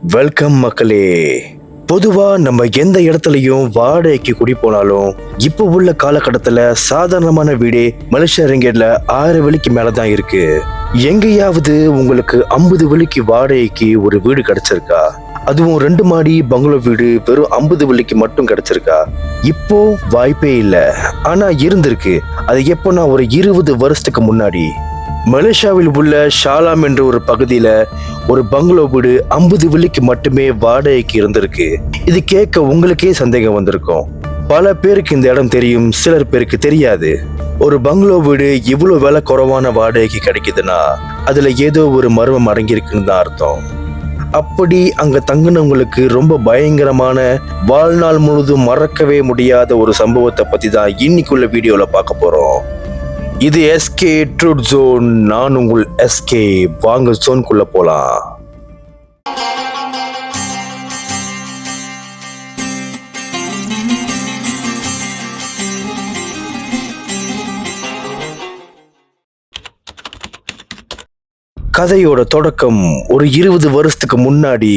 Welcome மக்களே. பொதுவா நம்ம எந்த இடத்துலயும் வாடகைக்கு குடி போனாலும் இப்ப உள்ள காலகட்டத்துல சாதாரணமான வீடே மலேசியா ரிங்கெட்ல 1000 வெள்ளிக்கு மேலதான் இருக்கு. எங்கேயாவது உங்களுக்கு 50 வெள்ளிக்கு வாடகைக்கு ஒரு வீடு கிடைச்சிருக்கா? அதுவும் 2 மாடி பங்களோ வீடு வெறும் 50 வெள்ளிக்கு மட்டும் கிடைச்சிருக்கா? இப்போ வாய்ப்பே இல்ல. ஆனா இருந்திருக்கு. அது எப்போனா ஒரு 20 வருஷத்துக்கு முன்னாடி மலேசியாவில் உள்ள ஷாலாம் என்ற ஒரு பகுதியில ஒரு பங்களோ வீடு 50 வெள்ளிக்கு மட்டுமே வாடகைக்கு இருந்திருக்கு. இது கேட்க உங்களுக்கே சந்தேகம் வந்திருக்கும். பல பேருக்கு இந்த இடம் தெரியும், சிலர் பேருக்கு தெரியாது. ஒரு பங்களோ வீடு இவ்வளவு விலை குறைவான வாடகைக்கு கிடைக்குதுன்னா அதுல ஏதோ ஒரு மர்மம் அடங்கியிருக்குன்னு தான் அர்த்தம். அப்படி அங்க தங்குனவங்களுக்கு ரொம்ப பயங்கரமான, வாழ்நாள் முழுதும் மறக்கவே முடியாத ஒரு சம்பவத்தை பத்தி தான் இன்னைக்குள்ள வீடியோல பார்க்க போறோம். இது எஸ்கே ட்ரூத் ஜோன். நான் உங்கள் எஸ்கே. வாங்க ஜோன்குள்ள போலாம். கதையோட தொடக்கம் ஒரு 20 வருஷத்துக்கு முன்னாடி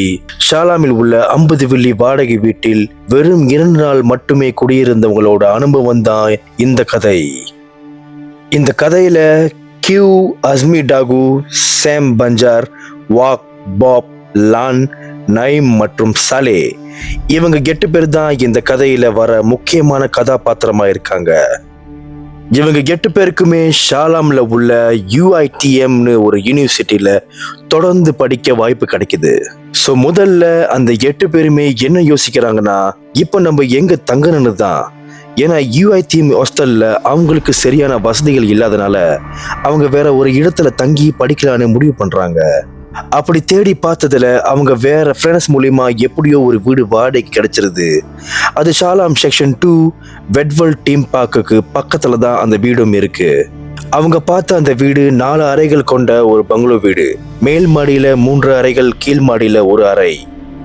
ஷாலாமில் உள்ள 50 வெள்ளி வாடகை வீட்டில் வெறும் 2 நாள் மட்டுமே குடியிருந்தவங்களோட அனுபவம் தான் இந்த கதை. இந்த கதையில கியூ, அஸ்மி டாகு, சேம் பஞ்சார், வாக், பாப், லான், நைம் மற்றும் சலே, இவங்க 8 பேர் தான் இந்த கதையில வர முக்கியமான கதாபாத்திரமா இருக்காங்க. இவங்க 8 பேருக்குமே ஷாலாம்ல உள்ள UITMனு ஒரு யூனிவர்சிட்டியில தொடர்ந்து படிக்க வாய்ப்பு கிடைக்குது. சோ முதல்ல அந்த 8 பேருமே என்ன யோசிக்கிறாங்கன்னா, இப்ப நம்ம எங்க தங்கணும்னு தான். ஏன்னா UITM ஹாஸ்டல்ல அவங்களுக்கு சரியான வசதிகள் இல்லாதனால அவங்க வேற ஒரு இடத்துல தங்கி படிக்கலான்னு முடிவு பண்றாங்க. அப்படி தேடி பார்த்ததுல அவங்க வேற ஃப்ரெண்ட்ஸ் மூலியமா எப்படியோ ஒரு வீடு வாடகைக்கு கிடைச்சிருது. அது ஷாலாம் செக்ஷன் 2 வெட்வல் டீம் பார்க்குக்கு பக்கத்துல தான் அந்த வீடும் இருக்கு. அவங்க பார்த்த அந்த வீடு 4 அறைகள் கொண்ட ஒரு பங்களோ வீடு. மேல் மாடியில 3 அறைகள், கீழ் மாடியில 1 அறை.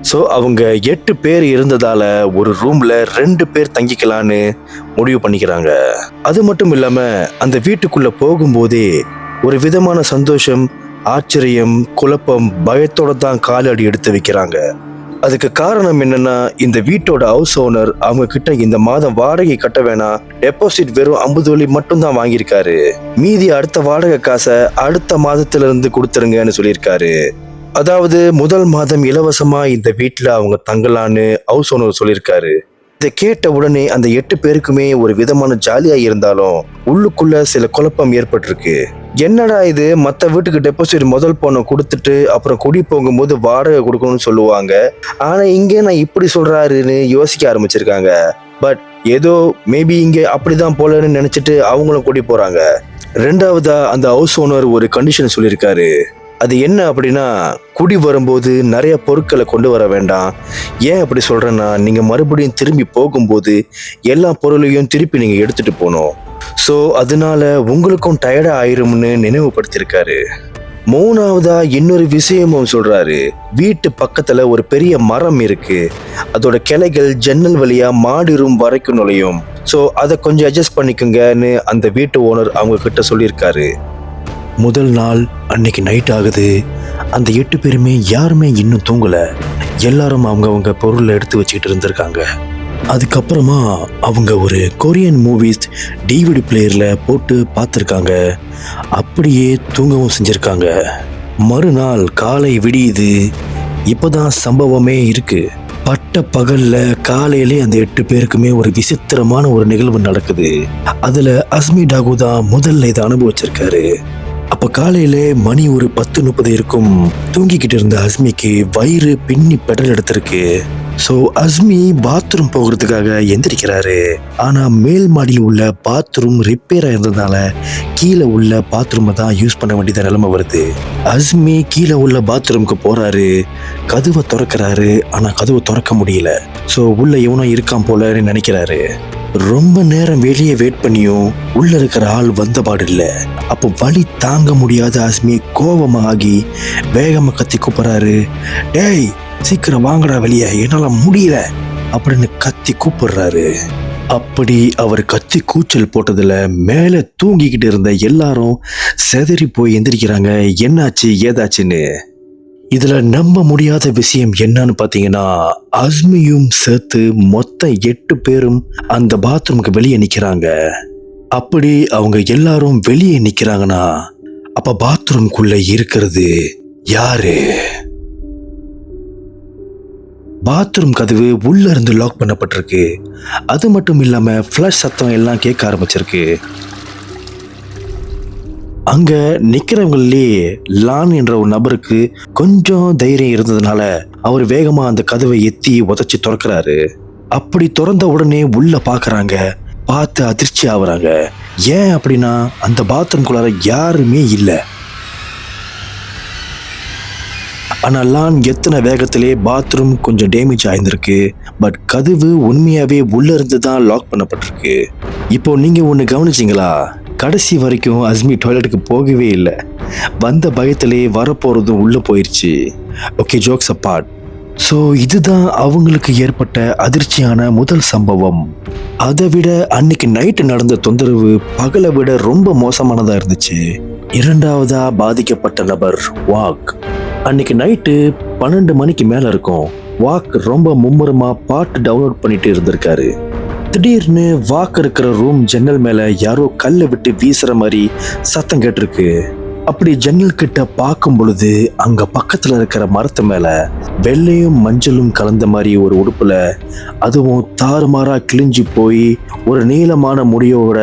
ஸோ அவங்க 8 பேர் இருந்ததால ஒரு ரூம்ல 2 பேர் தங்கிக்கலான்னு முடிவு பண்ணிக்கிறாங்க. அது மட்டும் இல்லாம அந்த வீட்டுக்குள்ள போகும்போதே ஒரு விதமான சந்தோஷம், ஆச்சரியம், குழப்பம், பயத்தோட தான் காலடி எடுத்து வைக்கிறாங்க. அதுக்கு காரணம் என்னன்னா, இந்த வீட்டோட ஹவுஸ் ஓனர் அவங்க கிட்ட இந்த மாதம் வாடகை கட்ட வேணாம், டெபாசிட் வெறும் 50 வெள்ளி மட்டும் தான் வாங்கியிருக்காரு, மீதி அடுத்த வாடகை காசை அடுத்த மாதத்துல இருந்து கொடுத்துருங்கன்னு சொல்லியிருக்காரு. அதாவது முதல் மாதம் இலவசமா இந்த வீட்டுல அவங்க தங்கலான்னு ஹவுஸ் ஓனர் சொல்லியிருக்காரு. இதை கேட்ட உடனே அந்த 8 பேருக்குமே ஒரு விதமான ஜாலியா இருந்தாலும் உள்ளுக்குள்ள சில குழப்பம் ஏற்பட்டிருக்கு. என்னடா இது, மற்ற வீட்டுக்கு டெபாசிட் முதல் பணம் கொடுத்துட்டு அப்புறம் குடி போகும்போது வாடகை கொடுக்கணும்னு சொல்லுவாங்க, ஆனா இங்கே நான் இப்படி சொல்றாருன்னு யோசிக்க ஆரம்பிச்சிருக்காங்க. பட் ஏதோ மேபி இங்க அப்படிதான் போலன்னு நினைச்சிட்டு அவங்களும் குடி போறாங்க. 2வதா அந்த ஹவுஸ் ஓனர் ஒரு கண்டிஷன் சொல்லியிருக்காரு. அது என்ன அப்படின்னா, குடி வரும்போது நிறைய பொருட்களை கொண்டு வர வேண்டாம். ஏன் அப்படி சொல்றேன்னா, நீங்க மறுபடியும் திரும்பி போகும்போது எல்லா பொருளையும் திருப்பி நீங்க எடுத்துட்டு போகணும். ஸோ அதனால உங்களுக்கும் டயர்டா ஆயிரும்னு நினைவுபடுத்தியிருக்காரு. 3வதா இன்னொரு விஷயமும் சொல்றாரு. வீட்டு பக்கத்துல ஒரு பெரிய மரம் இருக்கு. அதோட கிளைகள் ஜன்னல் வழியா மாடி ரூம் வரைக்கும் நுழையும். ஸோ அதை கொஞ்சம் அட்ஜஸ்ட் பண்ணிக்கோங்கன்னு அந்த வீட்டு ஓனர் அவங்க கிட்ட சொல்லியிருக்காரு. முதல் நாள் அன்னைக்கு நைட் ஆகுது. அந்த 8 பேருமே யாருமே இன்னும் தூங்கல. எல்லாரும் அவங்க பொருளை எடுத்து வச்சுக்கிட்டு இருந்திருக்காங்க. அதுக்கப்புறமா அவங்க ஒரு கொரியன் மூவிஸ் DVD பிளேயர்ல போட்டு பார்த்துருக்காங்க. அப்படியே தூங்கவும் செஞ்சிருக்காங்க. மறுநாள் காலை விடியுது. இப்பதான் சம்பவமே இருக்கு. பட்ட பகல்ல காலையிலே அந்த 8 பேருக்குமே ஒரு விசித்திரமான ஒரு நிகழ்வு நடக்குது. அதுல அஸ்மி டாகு தான் முதல்ல இதை அனுபவிச்சிருக்காரு. அப்ப காலையிலே மணி ஒரு 10:30 இருக்கும். தூங்கிக்கிட்டு இருந்த அஸ்மிக்கு வயிறு பின்னி பெடல் எடுத்திருக்கு. ஸோ அஸ்மி பாத்ரூம் போகிறதுக்காக எந்திரிக்கிறாரு. ஆனா மேல் மாடியில் உள்ள பாத்ரூம் ரிப்பேர் ஆயிருந்ததால கீழே உள்ள பாத்ரூமை தான் யூஸ் பண்ண வேண்டியது நிலைமை வருது. அஸ்மி கீழே உள்ள பாத்ரூமுக்கு போறாரு. கதவை திறக்கிறாரு. ஆனா கதவை திறக்க முடியல. ஸோ உள்ள எவனோ இருக்கான் போலன்னு நினைக்கிறாரு. ரொம்ப நேரம் வெளியே வெயிட் பண்ணியும் உள்ள இருக்கிற ஆள் வந்த பாடு இல்ல. அப்போ வலி தாங்க முடியாத அஸ்மி கோபமாகி வேகமா கத்தி கூப்பிடுறாரு. டேய், சீக்கிரம் வாங்கடா வெளியே, என்னால முடியல அப்படின்னு கத்தி கூப்பிடுறாரு. அப்படி அவர் கத்தி கூச்சல் போட்டதுல மேல தூங்கிக்கிட்டு இருந்த எல்லாரும் செதறி போய் எந்திரிக்கிறாங்க. என்னாச்சு ஏதாச்சுன்னு. இதுல நம்ப முடியாத விஷயம் என்னன்னு பாத்தீங்கன்னா, அஸ்மியும் சேர்த்து மொத்தம் 8 பேரும் அந்த பாத்ரூமுக்கு வெளியே நிக்கிறாங்க. அப்படி அவங்க எல்லாரும் வெளியே நிக்கிறாங்கன்னா, அப்ப பாத்ரூம்குள்ள இருக்கிறது யாரு? பாத்ரூம் கதவு உள்ள இருந்து லாக் பண்ணப்பட்டிருக்கு. அது மட்டும் இல்லாம ஃபிளஷ் சத்தம் எல்லாம் கேட்க ஆரம்பிச்சிருக்கு. அங்க நிக்கிறவங்களே லான் என்ற ஒரு நபருக்கு கொஞ்சம் தைரியம் இருந்ததுனால அவர் வேகமா அந்த கதவை எத்தி உதைச்சு திறக்கிறாரு. அப்படி திறந்த உடனே உள்ள பாக்குறாங்க. பார்த்து அதிர்ச்சி ஆகுறாங்க. ஏன் அப்படின்னா அந்த பாத்ரூம்குள்ளார யாருமே இல்லை. ஆனா லான் எத்தனை வேகத்திலே பாத்ரூம் கொஞ்சம் டேமேஜ் ஆயிருந்திருக்கு. பட் கதவு உண்மையாவே உள்ள இருந்து தான் லாக் பண்ணப்பட்டிருக்கு. இப்போ நீங்க ஒண்ணு கவனிச்சீங்களா? கடைசி வரைக்கும் அஸ்மி டாய்லெட்டுக்கு போகவே இல்லை. வந்த பயத்திலே வரப்போறதும் உள்ள போயிருச்சு. Okay, jokes apart. ஸோ இதுதான் அவங்களுக்கு ஏற்பட்ட அதிர்ச்சியான முதல் சம்பவம். அதை விட அன்னைக்கு நைட்டு நடந்த தொந்தரவு பகலை விட ரொம்ப மோசமானதா இருந்துச்சு. இரண்டாவதா பாதிக்கப்பட்ட நபர் வாக். அன்னைக்கு நைட்டு 12 மணிக்கு மேல இருக்கும். வாக் ரொம்ப மும்முரமா பாட்டு டவுன்லோட் பண்ணிட்டு இருந்திருக்காரு. திடீர்னு வாக் இருக்கிற ரூம் ஜன்னல் மேல யாரோ கல்லை விட்டு வீசுற மாதிரி சத்தம் கேட்டிருக்கு. அப்படி ஜன்னல் கிட்ட பார்க்கும் பொழுது அங்க பக்கத்துல இருக்கிற மரத்து மேல வெள்ளையும் மஞ்சளும் கலந்த மாதிரி ஒரு உடுப்புல, அதுவும் தாறுமாறா கிழிஞ்சு போய் ஒரு நீளமான முடியோட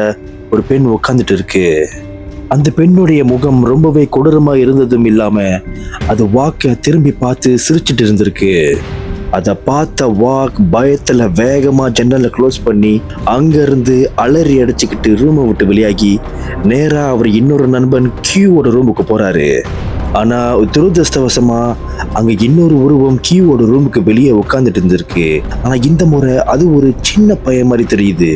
ஒரு பெண் உட்காந்துட்டு இருக்கு. அந்த பெண்ணுடைய முகம் ரொம்பவே கொடூரமா இருந்ததும் இல்லாம அது வாக்க திரும்பி பார்த்து சிரிச்சிட்டு இருந்திருக்கு. அதை பார்த்த வாக் பயத்துல வேகமா ஜன்னலை க்ளோஸ் பண்ணி அங்க இருந்து அலறி அடிச்சுக்கிட்டு ரூமை விட்டு வெளியாகி நேரா அவர் இன்னொரு நண்பன் கியூவோட ரூமுக்கு போறாரு. ஆனா துரதிருஷ்டவசமா அங்க இன்னொரு உருவம் கியூவோட ரூமுக்கு வெளியே உட்காந்துட்டு இருந்திருக்கு. ஆனா இந்த முறை அது ஒரு சின்ன பையன் மாதிரி தெரியுது.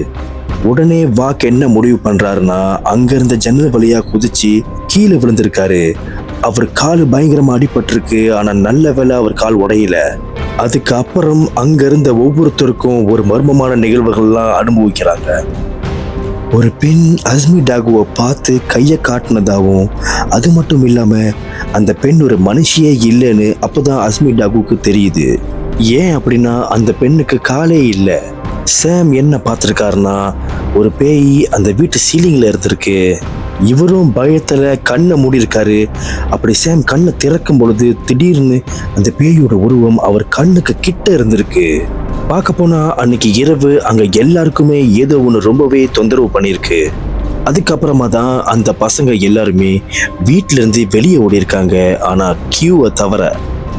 உடனே வாக் என்ன முடிவு பண்றாருன்னா, அங்க இருந்த ஜன்னல் வழியா குதிச்சு கீழே விழுந்திருக்காரு. அவர் கால் பயங்கரமா அடிபட்டிருக்கு. ஆனா நல்ல வேளை அவர் கால் உடையல. அதுக்கு அப்புறம் அங்க இருந்த ஒவ்வொருத்தருக்கும் ஒரு மர்மமான நிகழ்வுகள்லாம் அனுபவிக்கிறாங்க. ஒரு பெண் அஸ்மி டாகுவை பார்த்து கையை காட்டினதாகவும், அது மட்டும் இல்லாம அந்த பெண் ஒரு மனுஷியே இல்லைன்னு அப்பதான் அஸ்மி டாகுக்கு தெரியுது. ஏன் அப்படின்னா அந்த பெண்ணுக்கு காலே இல்லை. சாம் என்ன பார்த்திருக்காருன்னா, ஒரு பேய் அந்த வீட்டு சீலிங்ல இருந்திருக்கு. இவரும் பயத்துல கண்ணை மூடி இருக்காரு. அப்படி சாம் கண்ணை திறக்கும் பொழுது திடீர்னு அந்த பேயோட உருவம் அவர் கண்ணுக்கு கிட்ட இருந்திருக்கு. பார்க்க போனா அன்னைக்கு இரவு அங்க எல்லாருக்குமே ஏதோ ஒன்று ரொம்பவே தொந்தரவு பண்ணிருக்கு. அதுக்கப்புறமா தான் அந்த பசங்க எல்லாருமே வீட்டுல இருந்து வெளியே ஓடி இருக்காங்க. ஆனா கியூவை தவிர.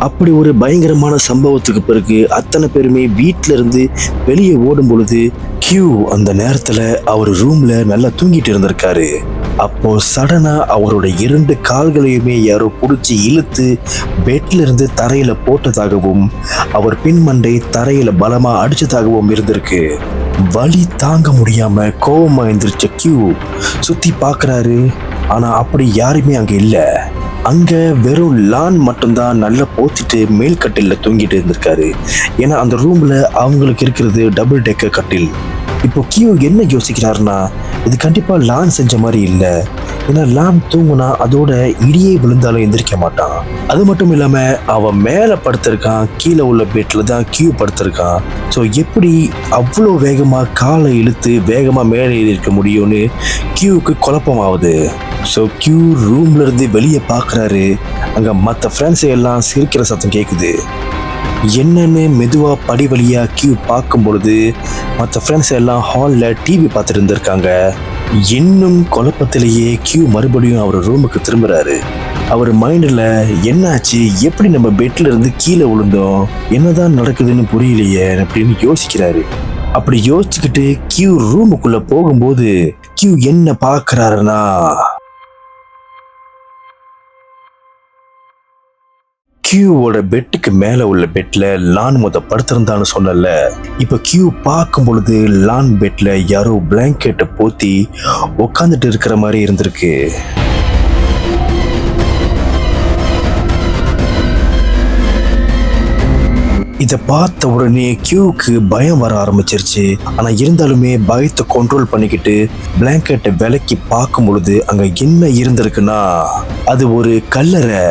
அப்படி ஒரு பயங்கரமான சம்பவத்துக்கு பிறகு அத்தனை பேருமே வீட்டுல இருந்து வெளியே ஓடும் பொழுது கியூ அந்த நேரத்துல அவர் ரூம்ல நல்லா தூங்கிட்டு இருந்திருக்காரு. அப்போ சடனா அவரோட 2 கால்களையுமே யாரோ பிடிச்சி இழுத்து பெட்ல இருந்து தரையில போட்டதாகவும் அவர் பின்மண்டை தரையில பலமா அடிச்சதாகவும் இருந்திருக்கு. வலி தாங்க முடியாம கோவமா எந்திரிச்ச கியூ சுத்தி பாக்குறாரு. ஆனா அப்படி யாருமே அங்க இல்ல. அங்க வெறும் லான் மட்டும்தான் நல்லா போத்திட்டு மேல் கட்டில தூங்கிட்டு இருந்திருக்காரு. ஏன்னா அந்த ரூம்ல அவங்களுக்கு இருக்கிறது டபுள் டெக்கர் கட்டில். இப்போ கியூ என்ன யோசிக்கிறாருன்னா, இது கண்டிப்பா லான் செஞ்ச மாதிரி இல்லை. ஏன்னா லான் தூங்குனா அதோட இடியே விழுந்தாலும் எந்திரிக்க மாட்டான். அது மட்டும் இல்லாம அவன் மேல படுத்திருக்கான். கீழே உள்ள பெட்ல தான் கியூ படுத்திருக்கான். ஸோ எப்படி அவ்வளோ வேகமா காலை இழுத்து வேகமா மேலே இருக்க முடியும்னு கியூவுக்கு குழப்பமாகுது. ஸோ கியூ ரூம்ல இருந்து வெளியே பார்க்குறாரு. அங்க மற்ற ஃப்ரெண்ட்ஸ் எல்லாம் சிரிக்கிற சத்தம் கேட்குது. என்னன்னு மெதுவா படி வழியா கியூ பார்க்கும் பொழுது மற்ற ஃப்ரெண்ட்ஸ் எல்லாம் ஹால்ல டிவி பார்த்துட்டு இருந்திருக்காங்க. இன்னும் குழப்பத்திலேயே கியூ மறுபடியும் அவர் ரூமுக்கு திரும்புறாரு. அவர் மைண்டில் என்னாச்சு, எப்படி நம்ம பெட்ல இருந்து கீழே விழுந்தோம், என்னதான் நடக்குதுன்னு புரியலையே அப்படின்னு யோசிக்கிறாரு. அப்படி யோசிச்சுக்கிட்டு கியூ ரூமுக்குள்ள போகும்போது கியூ என்ன பார்க்கறாருன்னா, கியூவோட பெட்டுக்கு மேல உள்ள பெட்ல லான் படுத்திருந்தான்னு சொன்னல. இப்ப கியூ பார்க்கும் பொழுது லான் பெட்ல யாரோ பிளாங்கெட்டை போத்தி உட்காந்துட்டு இருக்கிற மாதிரி இருந்திருக்கு. இதை பார்த்த உடனே கியூக்கு பயம் வர ஆரம்பிச்சிருச்சு. ஆனா இருந்தாலுமே பயத்தை கண்ட்ரோல் பண்ணிக்கிட்டு பிளாங்கெட்டை விலக்கி பார்க்கும் பொழுது அங்க என்ன இருந்திருக்குன்னா, அது ஒரு கல்லறை.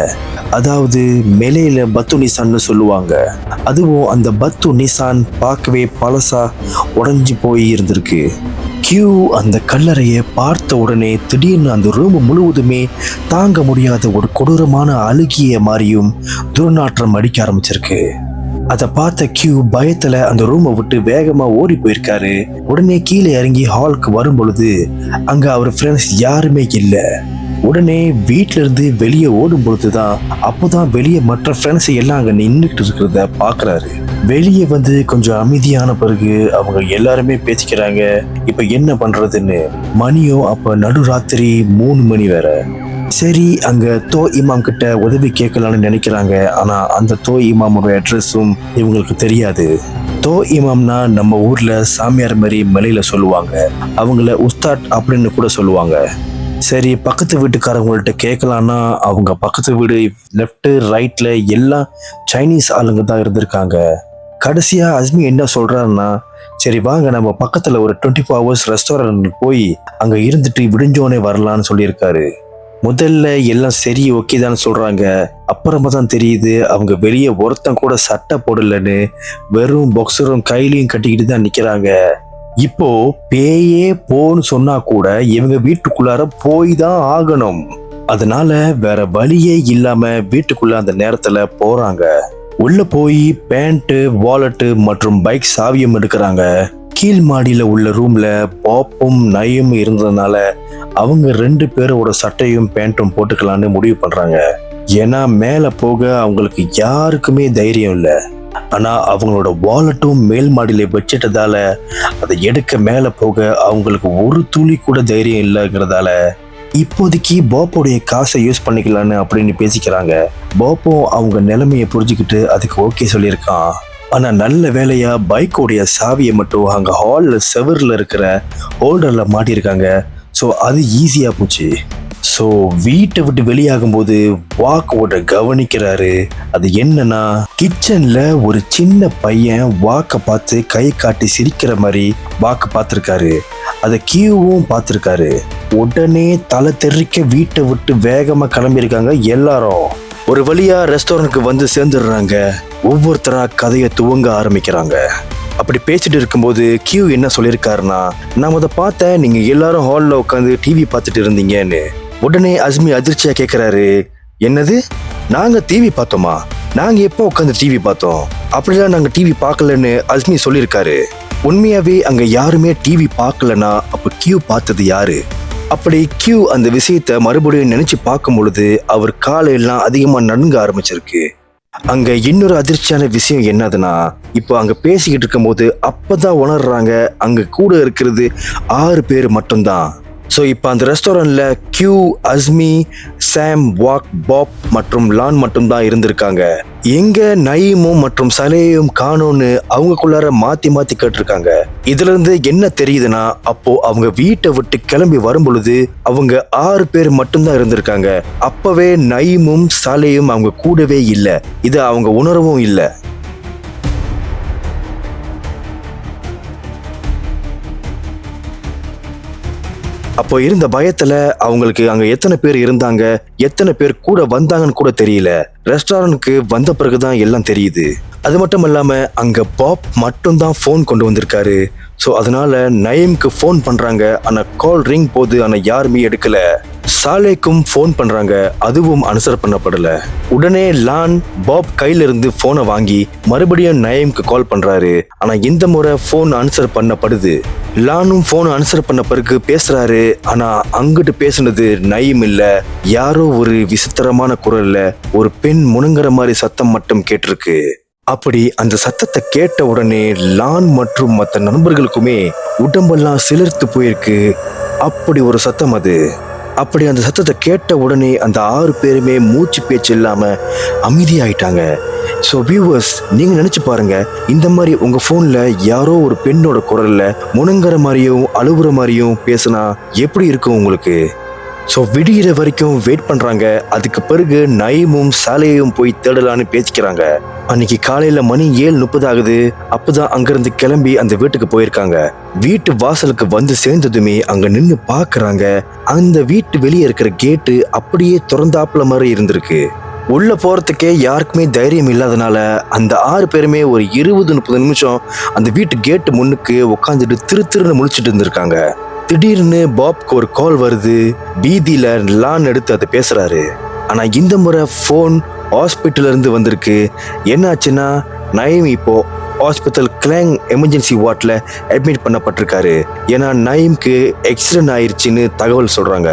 அதாவது மெலேல பத்து நிசான்னு சொல்லுவாங்க. அதுவும் அந்த பத்து நிசான் பார்க்கவே பழசா உடைஞ்சு போய் இருந்திருக்கு. கியூ அந்த கல்லறையை பார்த்த உடனே திடீர்னு அந்த ரூம் முழுவதுமே தாங்க முடியாத ஒரு கொடூரமான அழுகிய மாதிரியும் துர்நாற்றம் அடிக்க ஆரம்பிச்சிருக்கு. அதை பார்த்த கியூ பயத்துல அந்த ரூமை விட்டு வேகமா ஓடி போயிருக்காரு. உடனே கீழே இறங்கி ஹாலுக்கு வரும் பொழுது அங்க அவர் ஃப்ரெண்ட்ஸ் யாருமே இல்லை. உடனே வீட்டுல இருந்து வெளியே ஓடும் பொழுதுதான் அப்போதான் வெளியே மற்ற ஃப்ரெண்ட்ஸ் எல்லாம் அங்க நின்றுட்டு இருக்கிறத பாக்குறாரு. வெளியே வந்து கொஞ்சம் அமைதியான பிறகு அவங்க எல்லாருமே பேசிக்கிறாங்க இப்ப என்ன பண்றதுன்னு. மணியும் அப்ப நடுராத்திரி 3 மணி வேற. சரி, அங்க தோ இமாம் கிட்ட உதவி கேட்கலான்னு நினைக்கிறாங்க. ஆனா அந்த தோ இமாமோட அட்ரஸும் இவங்களுக்கு தெரியாது. தோ இமாம்னா நம்ம ஊர்ல சாமியார் மாதிரி மலையில சொல்லுவாங்க. அவங்கள உஸ்தாத் அப்படின்னு கூட சொல்லுவாங்க. சரி, பக்கத்து வீட்டுக்காரங்கள்ட்ட கேட்கலான்னா அவங்க பக்கத்து வீடு லெஃப்ட் ரைட்ல எல்லாம் சைனீஸ் ஆளுங்க தான் இருந்திருக்காங்க. கடைசியா அஸ்மி என்ன சொல்றாருன்னா, சரி வாங்க நம்ம பக்கத்துல ஒரு 24 hours ரெஸ்டாரண்ட் போய் அங்க இருந்துட்டு விடிஞ்சோனே வரலான்னு சொல்லியிருக்காரு. முதல்ல எல்லாம் சரி ஓகே தான் சொல்றாங்க. அப்புறமா தான் தெரியுது அவங்க வெளியே ஒருத்தன் கூட சட்டை போடலன்னு வெறும் பாக்ஸரும் கையிலையும் கட்டிக்கிட்டு தான் நிக்கிறாங்க. இப்போ பேயே போன்னு சொன்னா கூட இவங்க வீட்டுக்குள்ளார போய் தான் ஆகணும். அதனால வேற வழியே இல்லாம வீட்டுக்குள்ள அந்த நேரத்துல போறாங்க. உள்ள போய் பேண்ட், வாலெட் மற்றும் பைக் சாவியம் எடுக்கிறாங்க. கீழ் மாடியில உள்ள ரூம்ல பாப்பும் நயும் இருந்ததுனால அவங்க 2 பேரோட சட்டையும் பேண்ட்டும் போட்டுக்கலான்னு முடிவு பண்றாங்க. ஏன்னா மேல போக அவங்களுக்கு யாருக்குமே தைரியம் இல்லை. ஆனா அவங்களோட வாலெட்டும் மேல் மாடியில வச்சிட்டதால அதை எடுக்க மேல போக அவங்களுக்கு ஒரு துளி கூட தைரியம் இல்லைங்கிறதால இப்போதைக்கு பாப்போடைய காசை யூஸ் பண்ணிக்கலான்னு அப்படின்னு பேசிக்கிறாங்க. பாப்போ அவங்க நிலைமையை புரிஞ்சுக்கிட்டு அதுக்கு ஓகே சொல்லியிருக்கான். ஆனா நல்ல வேலையா பைக்கோடைய சாவியை மட்டும் அங்க ஹால்ல செவர்ல இருக்கிற ஹோல்டர்ல மாட்டியிருக்காங்க. ஸோ அது ஈஸியா போச்சு. ஸோ வீட்டை விட்டு வெளியாகும் போது வாக்கோட கவனிக்கிறாரு. அது என்னன்னா, கிச்சன்ல ஒரு சின்ன பையன் வாக்க பார்த்து கை காட்டி சிரிக்கிற மாதிரி வாக்கு பார்த்திருக்காரு. அதை கியூவும் பார்த்திருக்காரு. உடனே தலை தெறிக்க வீட்டை விட்டு வேகமா கிளம்பியிருக்காங்க எல்லாரும். ஒரு வழியா ரெஸ்டாரண்ட்க்கு வந்து சேர்ந்துடுறாங்க. ஒவ்வொருத்தரா கதையை துவங்க ஆரம்பிக்கிறாங்க. அப்படி பேசிட்டு இருக்கும்போது கியூ என்ன சொல்லியிருக்காருன்னா, நான் அதை பார்த்தேன், நீங்க எல்லாரும் ஹால்ல உட்காந்து டிவி பார்த்துட்டு இருந்தீங்கன்னு. உடனே அஸ்மி அதிர்ச்சியா கேட்கிறாரு, என்னது நாங்க டிவி பார்த்தோமா? நாங்க எப்போ உட்காந்து டிவி பார்த்தோம்? அப்படிலாம் நாங்க டிவி பார்க்கலன்னு அஸ்மி சொல்லியிருக்காரு. உண்மையாவே அங்க யாருமே டிவி பார்க்கலனா அப்ப கியூ பார்த்தது யாரு? அப்படி கியூ அந்த விஷயத்த மறுபடியும் நினைச்சு பார்க்கும் பொழுது அவர் காலையெல்லாம் அதிகமா நடுங்க ஆரம்பிச்சிருக்கு. அங்க இன்னொரு அதிர்ச்சியான விஷயம் என்னதுன்னா, இப்போ அங்க பேசிக்கிட்டு இருக்கும் போது அப்பதான் உணர்றாங்க அங்க கூட இருக்கிறது 6 பேர் மட்டும்தான். ஸோ இப்போ அந்த ரெஸ்டாரண்ட்ல கியூ, அஸ்மி, சாம், வாக், பாப் மற்றும் லான் மட்டும்தான் இருந்திருக்காங்க. எங்க நயீமும் மற்றும் சலேயும் காணோன்னு அவங்களுக்குள்ளார மாத்தி மாத்தி கேட்டிருக்காங்க. இதுல இருந்து என்ன தெரியுதுன்னா, அப்போ அவங்க வீட்டை விட்டு கிளம்பி வரும் பொழுது அவங்க 6 பேர் மட்டும்தான் இருந்திருக்காங்க. அப்பவே நயீமும் சலேயும் அவங்க கூடவே இல்லை. இது அவங்க உணரவும் இல்லை. அப்போ இருந்த பயத்துல அவங்களுக்கு அங்க எத்தனை பேர் இருந்தாங்க, எத்தனை பேர் கூட வந்தாங்கன்னு கூட தெரியல. ரெஸ்டாரண்ட்க்கு வந்த பிறகுதான் எல்லாம் தெரியுது. அது மட்டும் இல்லாம அங்க பாப் மட்டும்தான் போன் கொண்டு வந்திருக்காரு. ஸோ அதனால நயீமுக்கு ஃபோன் பண்றாங்க. ஆனா கால் ரிங் போது ஆனா யாருமே எடுக்கல. சாலேக்கும் ஃபோன் பண்றாங்க, அதுவும் ஆன்சர் பண்ணப்படல. உடனே லான் பாப் கையில இருந்து போனை வாங்கி மறுபடியும் நயீமுக்கு கால் பண்றாரு. ஆனா இந்த முறை போன் ஆன்சர் பண்ணப்படுது. லானும் போன் ஆன்சர் பண்ண பிறகு பேசுறாரு. ஆனா அங்கிட்டு பேசுனது நயீம் இல்ல, யாரோ ஒரு விசித்திரமான குரல்ல ஒரு பெண் முணுங்குற மாதிரி சத்தம் மட்டும் கேட்டிருக்கு. அப்படி அந்த சத்தத்தை கேட்ட உடனே லான் மற்றும் மற்ற நண்பர்களுக்குமே உடம்பெல்லாம் சிலிர்த்து போயிருக்கு. அப்படி ஒரு சத்தம் அது. அப்படி அந்த சத்தத்தை கேட்ட உடனே அந்த 6 பேருமே மூச்சு பேச்சு இல்லாம அமைதியாயிட்டாங்க. ஸோ வியூவர்ஸ், நீங்க நினைச்சு பாருங்க, இந்த மாதிரி உங்க போன்ல யாரோ ஒரு பெண்ணோட குரல்ல முணுங்குற மாதிரியும் அழுகுற மாதிரியும் பேசினா எப்படி இருக்கும் உங்களுக்கு? ஸோ விடிகிற வரைக்கும் வெயிட் பண்றாங்க. அதுக்கு பிறகு நயீமும் சாலேயும் போய் தேடலான்னு பேசிக்கிறாங்க. அன்னைக்கு காலையில மணி 7:30 ஆகுது. அப்பதான் அங்கிருந்து கிளம்பி அந்த வீட்டுக்கு போயிருக்காங்க. வீட்டு வாசலுக்கு வந்து சேர்ந்ததுமே அங்க நின்னு பாக்குறாங்க. அந்த வீட்டு வெளியே இருக்கிற கேட்டு அப்படியே திறந்தாப்புல மாதிரி இருந்திருக்கு. உள்ள போறதுக்கே யாருக்குமே தைரியம் இல்லாதனால அந்த 6 பேருமே ஒரு 20-30 நிமிஷம் அந்த வீட்டு கேட்டு முன்னுக்கு உட்காந்துட்டு திருன்னு முழிச்சிட்டு இருந்திருக்காங்க. திடீர்னு பாப்க்கு ஒரு கால் வருது. பீதியில லான் எடுத்து அதை பேசுறாரு. ஆனா இந்த முறை போன் ஹாஸ்பிட்டல்ல இருந்து வந்திருக்கு. என்னாச்சுன்னா நயீம் இப்போ ஹாஸ்பிட்டல் கிளாங் எமர்ஜென்சி வார்ட்ல அட்மிட் பண்ணப்பட்டிருக்காரு. ஏன்னா நயீம்க்கு ஆக்சிடென்ட் ஆயிருச்சுன்னு தகவல் சொல்றாங்க.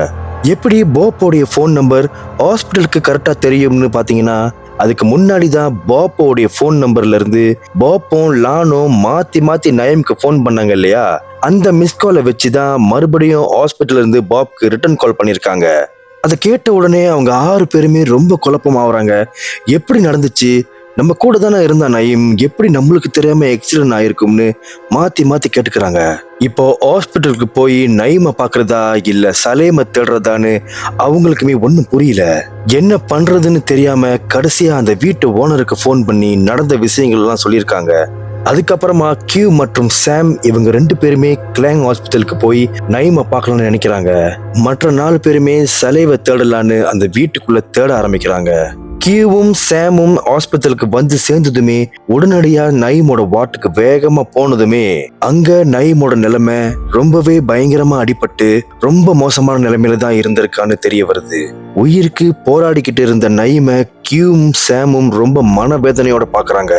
எப்படி பாப்போடைய ஃபோன் நம்பர் ஹாஸ்பிட்டலுக்கு கரெக்டா தெரியும்னு பாத்தீங்கன்னா, அதுக்கு முன்னாடி தான் பாப்போடைய ஃபோன் நம்பர்ல இருந்து பாப்பும் லானும் மாத்தி நயீம்க்கு ஃபோன் பண்ணாங்க இல்லையா, அந்த மிஸ் காலை வச்சுதான் மறுபடியும் ஹாஸ்பிட்டல்ல இருந்து பாப்க்கு ரிட்டர்ன் கால் பண்ணிருக்காங்க. அதை கேட்ட உடனே அவங்க 6 பேருமே ரொம்ப குழப்பம் ஆகுறாங்க. எப்படி நடந்துச்சு, நம்ம கூட தானே இருந்தா நயீம், எப்படி நம்மளுக்கு தெரியாம ஆக்சிடென்ட் ஆயிருக்கும்னு மாத்தி கேட்டுக்கிறாங்க. இப்போ ஹாஸ்பிட்டலுக்கு போய் நயீமை பாக்குறதா இல்ல சலேமை தேடுறதான்னு அவங்களுக்குமே ஒன்றும் புரியல. என்ன பண்றதுன்னு தெரியாம கடைசியா அந்த வீட்டு ஓனருக்கு ஃபோன் பண்ணி நடந்த விஷயங்கள் எல்லாம் சொல்லியிருக்காங்க. அதுக்கப்புறமா கியூ மற்றும் சாம் இவங்க 2 பேருமே கிளாங் ஹாஸ்பிட்டலுக்கு போய் நயீமை பார்க்கலாம்னு நினைக்கிறாங்க. மற்ற 4 பேருமே சலேவை தேடலான்னு அந்த வீட்டுக்குள்ள தேட ஆரம்பிக்கிறாங்க. கியூவும் சாமும் ஹாஸ்பிட்டலுக்கு வந்து சேர்ந்ததுமே உடனடியா நயீமோட வார்டுக்கு வேகமா போனதுமே அங்க நயீமோட நிலைமை ரொம்பவே பயங்கரமா அடிபட்டு ரொம்ப மோசமான நிலைமையில தான் இருந்திருக்கான்னு தெரிய வருது. உயிருக்கு போராடிக்கிட்டு இருந்த நயீமை கியூவும் சாமும் ரொம்ப மனவேதனையோட பாக்குறாங்க.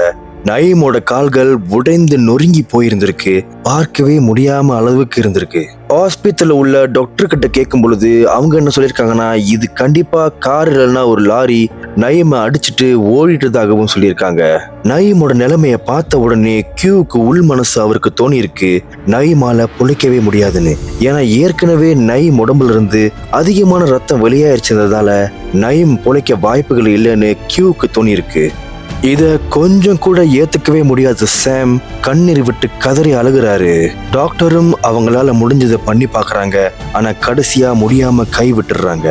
நயீமோட கால்கள் உடைந்து நொறுங்கி போயிருந்திருக்கு. பார்க்கவே முடியாம அளவுக்கு இருந்திருக்கு. ஹாஸ்பிட்டல்ல உள்ள டாக்டர் கிட்ட கேட்கும் பொழுது அவங்க என்ன சொல்லியிருக்காங்கன்னா, இது கண்டிப்பா கார் இல்லைன்னா ஒரு லாரி நயீமை அடிச்சுட்டு ஓடிட்டதாகவும் சொல்லியிருக்காங்க. நயீமோட நிலைமைய பார்த்த உடனே கியூக்கு உள் மனசு அவருக்கு தோணி இருக்கு, நயீமால பொழைக்கவே முடியாதுன்னு. ஏன்னா ஏற்கனவே நயீம் உடம்புல இருந்து அதிகமான ரத்தம் வெளியாயிருச்சதால நயீம் பொழைக்க வாய்ப்புகள் இல்லைன்னு கியூக்கு தோணி இருக்கு. இத கொஞ்சம் கூட ஏத்துக்கவே முடியாத சாம் கண்ணீர் விட்டு கதறி அழுகுறாரு. டாக்டரும் அவங்களால முடிஞ்சதை பண்ணி பாக்குறாங்க. ஆனா கடைசியா முடியாம கை விட்டுறாங்க.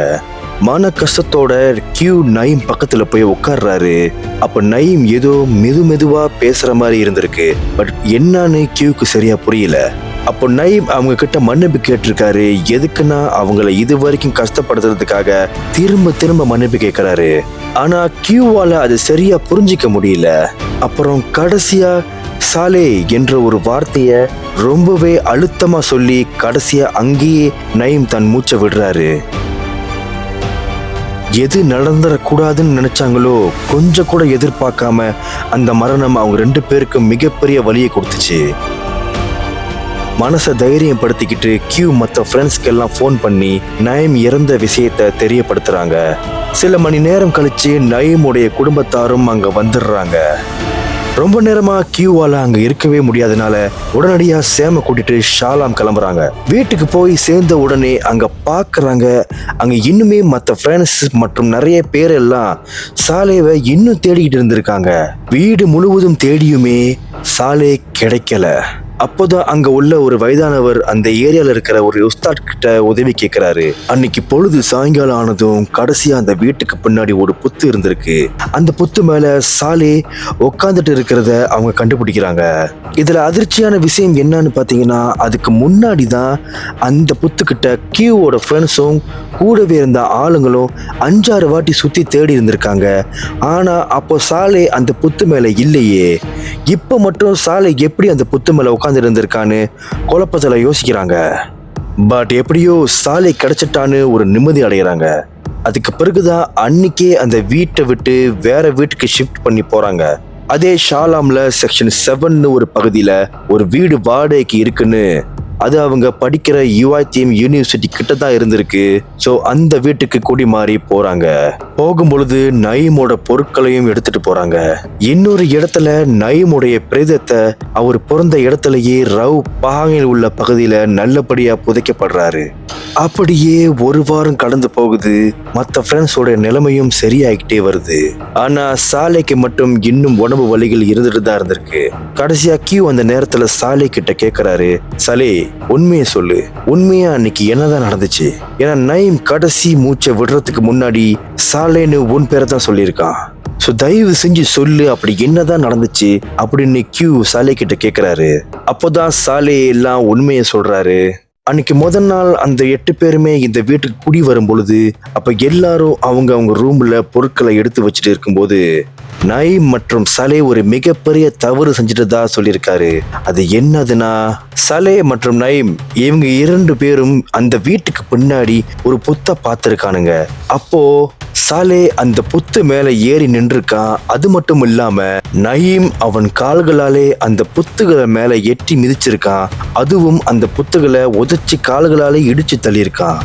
மன கஷ்டத்தோட கியூ நயீம் பக்கத்துல போய் உட்கார்றாரு. அப்ப நயீம் ஏதோ மெதுவா பேசுற மாதிரி இருந்திருக்கு. பட் என்னன்னு கியூக்கு சரியா புரியல. அப்போ நயீம் அவங்க கிட்ட மன்னிப்பு கேட்டிருக்காரு. எதுக்குன்னா அவங்கள இது வரைக்கும் கஷ்டப்படுத்துறதுக்காக திரும்ப மன்னிப்பு கேட்கிறாரு. ஆனா கியூவால அது சரியா புரிஞ்சிக்க முடியல. அப்புறம் கடைசியா சாலே என்ற ஒரு வார்த்தைய ரொம்பவே அழுத்தமா சொல்லி கடைசியா அங்கேயே நயீம் தன் மூச்சை விடுறாரு. எது நடந்துடக்கூடாதுன்னு நினைச்சாங்களோ கொஞ்சம் கூட எதிர்பார்க்காம அந்த மரணம் அவங்க 2 பேருக்கும் மிகப்பெரிய வலியை கொடுத்துச்சு. மனசை தைரியம் படுத்திக்கிட்டு கியூ மற்ற ஃப்ரெண்ட்ஸ்க்கு எல்லாம் ஃபோன் பண்ணி நயீம் இறந்த விஷயத்த தெரியப்படுத்துறாங்க. சில மணி நேரம் கழிச்சு நயீமுடைய குடும்பத்தாரும் அங்க வந்துடுறாங்க. ரொம்ப நேரமா கியூவால அங்க இருக்கவே முடியாதனால உடனடியா சேம கூட்டிட்டு ஷாலாம் கிளம்புறாங்க. வீட்டுக்கு போய் சேர்ந்த உடனே அங்க பாக்குறாங்க, அங்க இன்னுமே மற்ற ஃப்ரெண்ட்ஸ் மற்றும் நிறைய பேர் எல்லாம் சாலேவை இன்னும் தேடிக்கிட்டு இருந்திருக்காங்க. வீடு முழுவதும் தேடியுமே சாலே கிடைக்கல. அப்போதான் அங்க உள்ள ஒரு வயதானவர் அந்த ஏரியால இருக்கிற ஒரு உஸ்தாத் கிட்ட உதவி கேட்கிறாரு. அன்னைக்கு பொழுது சாயங்காலம் ஆனதும் கடைசியா அந்த வீட்டுக்கு பின்னாடி ஒரு புத்து இருந்திருக்கு. அந்த புத்து மேல சாலே உட்காந்துட்டு இருக்கிறத அவங்க கண்டுபிடிக்கிறாங்க. இதுல அதிர்ச்சியான விஷயம் என்னன்னு பாத்தீங்கன்னா, அதுக்கு முன்னாடி தான் அந்த புத்துக்கிட்ட கியூவோட ஃப்ரெண்ட்ஸும் கூடவே இருந்த ஆளுங்களும் 5-6 வாட்டி சுத்தி தேடி இருந்திருக்காங்க. ஆனா அப்போ சாலே அந்த புத்து மேல இல்லையே. இப்ப மட்டும் சாலே எப்படி அந்த புத்து மேல உட்கார்ந்து இருந்திருக்கான்னு குழப்பத்துல யோசிக்கிறாங்க. பட் எப்படியோ சாலே கிடைச்சிட்டான்னு ஒரு நிம்மதி அடைகிறாங்க. அதுக்கு பிறகுதான் அன்னைக்கே அந்த வீட்டை விட்டு வேற வீட்டுக்கு ஷிஃப்ட் பண்ணி போறாங்க. அதே ஷாலாம்ல செக்ஷன் 7 ஒரு பகுதியில ஒரு வீடு வாடகைக்கு இருக்குன்னு, அது அவங்க படிக்கிற UITM யூனிவர்சிட்டி கிட்ட தான் இருந்திருக்கு. ஸோ அந்த வீட்டுக்கு குடி மாறி போறாங்க. போகும்பொழுது நயீமோட பொருட்களையும் எடுத்துட்டு போறாங்க. இன்னொரு இடத்துல நயீமுடைய பிரேதத்தை அவர் பிறந்த இடத்துலயே ரவ் பஹாங்கில் உள்ள பகுதியில நல்லபடியா புதைக்கப்படுறாரு. அப்படியே ஒரு வாரம் கடந்து போகுது. மற்ற ஃப்ரெண்ட்ஸோட நிலைமையும் சரியாகிட்டே வருது. ஆனா சாலேக்கு மட்டும் இன்னும் உடம்பு வலிகள் இருந்துட்டு தான் இருந்திருக்கு. கடைசியா கியூ அந்த நேரத்துல சாலே கிட்ட கேக்குறாரு, சாலே உண்மையை சொல்லு, உண்மையா அன்னைக்கு என்னதான் நடந்துச்சு? ஏன்னா நயீம் கடைசி மூச்சை விடுறதுக்கு முன்னாடி சாலேன்னு உன் பேரை தான் சொல்லியிருக்கான். ஸோ தயவு செஞ்சு சொல்லு, அப்படி என்னதான் நடந்துச்சு அப்படின்னு கியூ சாலே கிட்ட கேட்கிறாரு. அப்போதான் சாலே எல்லாம் உண்மையை சொல்றாரு. அன்னைக்கு முதல் நாள் அந்த 8 பேருமே இந்த வீட்டுக்கு குடி வரும் பொழுது அப்ப எல்லாரும் அவங்க ரூம்ல பொருட்களை எடுத்து வச்சுட்டு இருக்கும்போது நயீம் மற்றும் சலே ஒரு மிகப்பெரிய தவறு செஞ்சுட்டதா சொல்லியிருக்காரு. அது என்னதுன்னா, சலே மற்றும் நயீம் இவங்க 2 பேரும் அந்த வீட்டுக்கு பின்னாடி ஒரு புத்தை பார்த்திருக்கானுங்க. அப்போ சாலே அந்த புத்து மேல ஏறி நின்றுருக்கான். அது மட்டும் இல்லாம நயீம் அவன் கால்களாலே அந்த புத்துகளை மேல எட்டி மிதிச்சிருக்கான். அதுவும் அந்த புத்துகளை உதைச்சி கால்களாலே இடிச்சு தள்ளியிருக்கான்.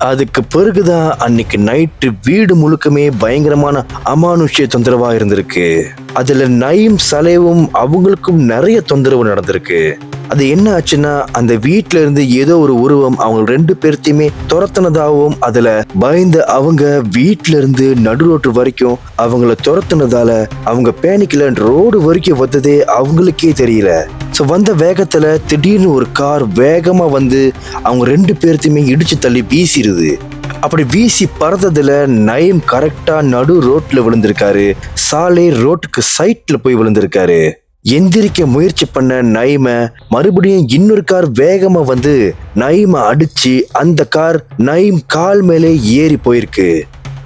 அதுக்கு பிறகுதான் அன்னைக்கு நைட்டு வீடு முழுக்கமே பயங்கரமான அமானுஷ்ய தொந்தரவா இருந்திருக்கு. அதுல நயீம் சலேவும் அவங்களுக்கும் நிறைய தொந்தரவு நடந்திருக்கு. அது என்ன ஆச்சுன்னா, அந்த வீட்டுல இருந்து ஏதோ ஒரு உருவம் அவங்க 2 பேர்த்தையுமே துரத்துனதாகவும் அதுல பயந்து அவங்க வீட்டுல இருந்து நடு ரோட்டு வரைக்கும் அவங்கள துரத்துனதால அவங்க பேனிக்கல ரோடு வரைக்கும் வந்ததே அவங்களுக்கே தெரியல. ஸோ வந்த வேகத்துல திடீர்னு ஒரு கார் வேகமா வந்து அவங்க 2 பேர்த்தையுமே இடிச்சு தள்ளி வீசிடுது. அப்படி வீசி பறந்ததுல நயீம் கரெக்டா நடு ரோட்ல விழுந்திருக்காரு. சாலே ரோட்டுக்கு சைட்ல போய் விழுந்திருக்காரு. எந்திரிக்க முயற்சி பண்ண நயீம மறுபடியும் இன்னொரு கார் வேகமா வந்து நயீம அடிச்சு அந்த கார் நயீம் கால் மேலே ஏறி போயிருக்கு.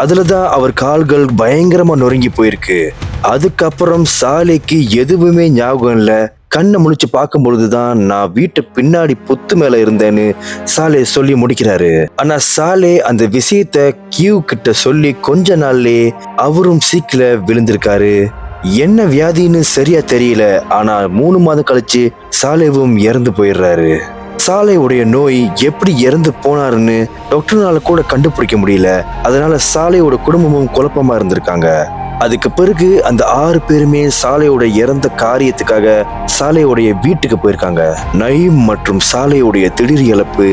அதுலதான் அவர் கால்கள் பயங்கரமா நொறுங்கி போயிருக்கு. அதுக்கப்புறம் சாலேக்கு எதுவுமே ஞாபகம் இல்ல. கண்ணை முழிச்சு பார்க்கும் பொழுதுதான் நான் வீட்டு பின்னாடி புத்து மேல இருந்தேன்னு சாலே சொல்லி முடிக்கிறாரு. ஆனா சாலே அந்த விஷயத்த கியூ கிட்ட சொல்லி கொஞ்ச நாள்லே அவரும் சீக்கில விழுந்திருக்காரு. என்ன வியாதின்னு சரியா தெரியல. ஆனா 3 மாதம் கழிச்சு சாலேவும் இறந்து போயிடுறாரு. சாலையுடைய நோய் எப்படி இறந்து போனாருன்னு டாக்டர்னால கூட கண்டுபிடிக்க முடியல. அதனால சாலையோட குடும்பமும் குழப்பமா இருந்திருக்காங்க. அதுக்கு பிறகு அந்த 6 பேருமே சாலையோட இறந்த காரியத்துக்காக சாலையோடைய வீட்டுக்கு போயிருக்காங்க. நயீம் மற்றும் சாலையோடைய திடீர் இழப்பு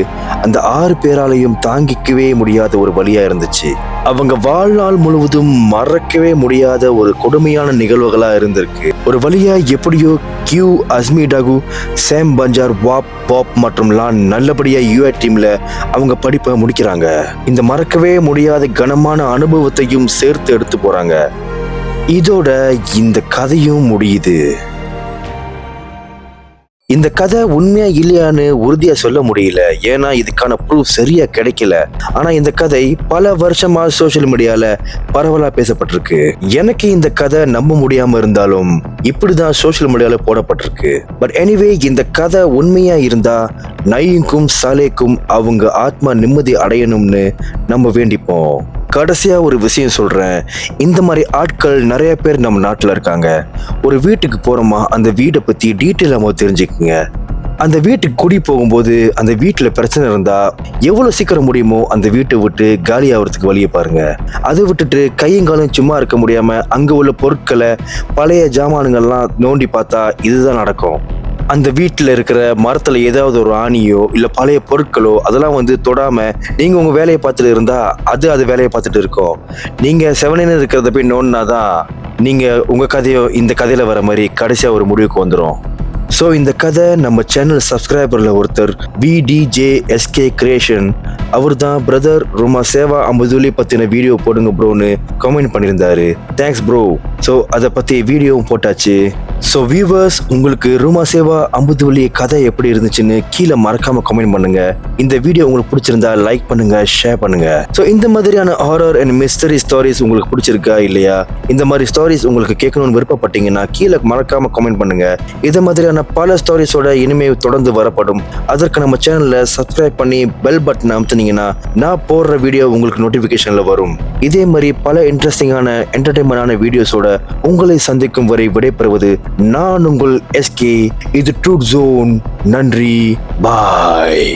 அந்த 6 பேராலையும் தாங்கிக்கவே முடியாத ஒரு வழியா இருந்துச்சு. அவங்க வாழ்நாள் முழுவதும் மறக்கவே முடியாத ஒரு கொடுமையான நிகழ்வுகளா இருந்திருக்கு. ஒரு வழியா எப்படியோ கியூ, அஸ்மி டகு, சேம் பஞ்சார், வாப், பாப் மற்றும் லான் நல்லபடியா யூஏ டீம்ல அவங்க படிப்பை முடிக்கிறாங்க. இந்த மறக்கவே முடியாத கனமான அனுபவத்தையும் சேர்த்து எடுத்து போறாங்க. இதோட இந்த கதையும் முடியுது. இந்த கதை உண்மையா இல்லையான்னு உறுதியா சொல்ல முடியல. ஏன்னா இதுக்கான ப்ரூஃப் சரியா கிடைக்கல. ஆனா இந்த கதை பல வருஷமா சோசியல் மீடியால பரவலா பேசப்பட்டிருக்கு. எனக்கு இந்த கதை நம்ப முடியாம இருந்தாலும் இப்படிதான் சோசியல் மீடியால போடப்பட்டிருக்கு. பட் எனிவே, இந்த கதை உண்மையா இருந்தா நயீமுக்கும் சாலேக்கும் அவங்க ஆத்மா நிம்மதி அடையணும்னு நம்ம வேண்டிப்போம். கடைசியா ஒரு விஷயம் சொல்றேன். இந்த மாதிரி ஆட்கள் நிறைய பேர் நம்ம நாட்டுல இருக்காங்க. ஒரு வீட்டுக்கு போறோமா, அந்த வீட்டை பத்தி டீட்டெயிலாக தெரிஞ்சுக்குங்க. அந்த வீட்டுக்கு குடி போகும்போது அந்த வீட்டுல பிரச்சனை இருந்தா எவ்வளவு சீக்கிரம் முடியுமோ அந்த வீட்டை விட்டு காலி ஆகிறதுக்கு வழியை பாருங்க. அதை விட்டுட்டு கையங்காலம் சும்மா இருக்க முடியாம அங்க உள்ள பொருட்களை, பழைய ஜாமானுங்கள்லாம் நோண்டி பார்த்தா இதுதான் நடக்கும். அந்த வீட்டில் இருக்கிற மரத்துல ஏதாவது ஒரு ஆணியோ இல்ல பழைய பொருட்களோ அதெல்லாம் தொடாம நீங்க உங்க வேலையை பார்த்துட்டு இருந்தா அது வேலையை பார்த்துட்டு இருக்கோம். நீங்க செவனேன்னு இருக்கிறத போய் நோண்டினாதான் நீங்க உங்க கதையோ இந்த கதையில வர மாதிரி கடைசியா ஒரு முடிவுக்கு வந்துடும். ஸோ இந்த கதை நம்ம சேனல் சப்ஸ்கிரைபர்ல ஒருத்தர் VDJSK கிரியேஷன், அவர் தான் பிரதர் ரூமா சேவா அம்பதுலி பத்தின வீடியோ போடுங்க ப்ரோன்னு கமெண்ட் பண்ணியிருந்தாரு. Thanks bro. ஸோ அதை பத்தி வீடியோவும் போட்டாச்சு. ஸோ வியூவர்ஸ், உங்களுக்கு ரூமா சேவா அம்பதுவலி கதை எப்படி இருந்துச்சுன்னு கீழே மறக்காம கமெண்ட் பண்ணுங்க. இந்த வீடியோ உங்களுக்கு பிடிச்சிருந்தா லைக் பண்ணுங்க, ஷேர் பண்ணுங்க. ஸோ இந்த மாதிரியான ஹாரர் அண்ட் மிஸ்டரி ஸ்டோரிஸ் உங்களுக்கு பிடிச்சிருக்கா இல்லையா? இந்த மாதிரி ஸ்டோரிஸ் உங்களுக்கு கேட்கணும்னு விருப்பப்பட்டீங்கன்னா கீழே மறக்காம கமெண்ட் பண்ணுங்க. இதை மாதிரியான பல ஸ்டோரிஸோட இனிமே தொடர்ந்து வரப்படும். அதற்கு நம்ம சேனல்ல சப்ஸ்கிரைப் பண்ணி பெல் பட்டன் அமுத்துனீங்கன்னா நான் போடுற வீடியோ உங்களுக்கு நோட்டிபிகேஷன்ல வரும். இதே மாதிரி பல இன்ட்ரெஸ்டிங்கான என்டர்டைன்மெண்டான வீடியோஸோட உங்களை சந்திக்கும் வரை விடைபெறுவது நான் உங்கள் SK. இது ட்ரூத் ஜோன். நன்றி, பாய்.